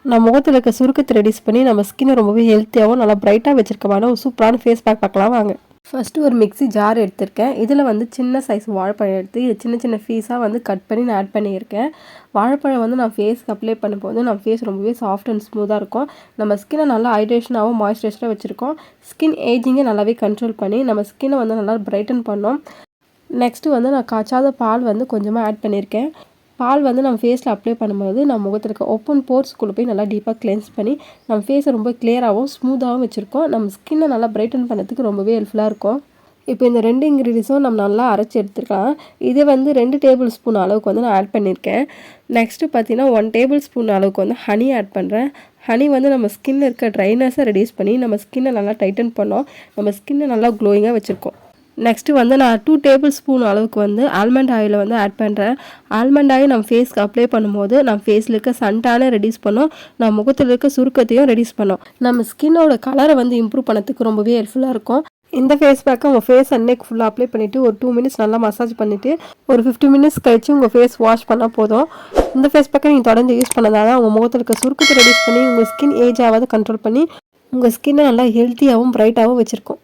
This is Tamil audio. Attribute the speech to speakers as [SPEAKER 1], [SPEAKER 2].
[SPEAKER 1] நம்ம முகத்தில் இருக்க சுருக்கத்தை ரெடியூஸ் பண்ணி நம்ம ஸ்கின்னை ரொம்பவே ஹெல்த்தியாகவும் நல்லா பிரைட்டாக வச்சிருக்கமான ஒரு சூப்பரான ஃபேஸ் பேக் பார்க்கலாம் வாங்க. ஃபஸ்ட்டு ஒரு மிக்ஸி ஜார் எடுத்திருக்கேன். இதில் வந்து சின்ன சைஸ் வாழைப்பழம் எடுத்து இது சின்ன சின்ன பீஸாக வந்து கட் பண்ணி நான் ஆட் பண்ணியிருக்கேன். வாழைப்பழம் வந்து நான் ஃபேஸ்க்கு அப்ளை பண்ணும்போது நம்ம ஃபேஸ் ரொம்பவே சாஃப்ட் அண்ட் ஸ்மூத்தாக இருக்கும். நம்ம ஸ்கின்னை நல்லா ஹைட்ரேஷனாகவும் மாய்ஸ்சரைஸராக வச்சுருக்கோம். ஸ்கின் ஏஜிங்கை நல்லாவே கண்ட்ரோல் பண்ணி நம்ம ஸ்கின்னை வந்து நல்லா பிரைட்டன் பண்ணோம். நெக்ஸ்ட்டு வந்து நான் காய்ச்சாத பால் வந்து கொஞ்சமாக ஆட் பண்ணியிருக்கேன். பால் வந்து நம்ம ஃபேஸில் அப்ளை பண்ணும்போது நம்ம முகத்தில் இருக்க ஓப்பன் போர்ஸ்குள்ளே போய் நல்லா டீப்பாக கிளென்ஸ் பண்ணி நம்ம ஃபேஸை ரொம்ப கிளியராகவும் ஸ்மூத்தாகவும் வச்சுருக்கோம். நம்ம ஸ்கின்னை நல்லா பிரைட்டன் பண்ணுறதுக்கு ரொம்பவே ஹெல்ப்ஃபுல்லாக இருக்கும். இப்போ இந்த 2 இன்க்ரீடியன்ஸும் நம்ம நல்லா அரைச்சி எடுத்துக்கலாம். இதை வந்து 2 டேபிள் ஸ்பூன் அளவுக்கு வந்து நான் ஆட் பண்ணியிருக்கேன். நெக்ஸ்ட்டு பார்த்தீங்கன்னா 1 டேபிள் ஸ்பூன் அளவுக்கு வந்து ஹனி ஆட் பண்ணுறேன். ஹனி வந்து நம்ம ஸ்கின்னில் இருக்க ட்ரைனஸை ரெடியூஸ் பண்ணி நம்ம ஸ்கின்னை நல்லா டைட்டன் பண்ணோம். நம்ம ஸ்கின்னை நல்லா க்ளோயிங்காக வச்சுருக்கோம். நெக்ஸ்ட்டு வந்து நான் 2 டேபிள் ஸ்பூன் அளவுக்கு வந்து ஆல்மண்ட் ஆயிலை வந்து ஆட் பண்ணுறேன். ஆல்மண்ட் ஆயில் நம்ம ஃபேஸ்க்கு அப்ளை பண்ணும்போது நம்ம ஃபேஸில் இருக்க சன்டானை ரெடியூஸ் பண்ணோம். நம்ம முகத்தில் இருக்க சுருக்கத்தையும் ரெடியூஸ் பண்ணோம். நம்ம ஸ்கின்னோட கலரை வந்து இம்ப்ரூவ் பண்ணதுக்கு ரொம்பவே ஹெல்ப்ஃபுல்லாக இருக்கும். இந்த ஃபேஸ் பேக்கை உங்கள் ஃபேஸ் அண்ட் நெக் ஃபுல்லாக அப்ளை பண்ணிவிட்டு ஒரு 2 மினிட்ஸ் நல்லா மசாஜ் பண்ணிவிட்டு ஒரு 50 மினிட்ஸ் கழிச்சு உங்கள் ஃபேஸ் வாஷ் பண்ணால் போதும். இந்த ஃபேஸ் பேக்கை நீங்கள் தொடர்ந்து யூஸ் பண்ணதால உங்கள் முகத்தில் இருக்க சுருக்கத்தை ரெடியூஸ் பண்ணி உங்கள் ஸ்கின் ஏஜ் ஆகாத கண்ட்ரோல் பண்ணி உங்கள் ஸ்கின்னை நல்லா ஹெல்த்தியாகவும் பிரைட்டாகவும் வச்சுருக்கோம்.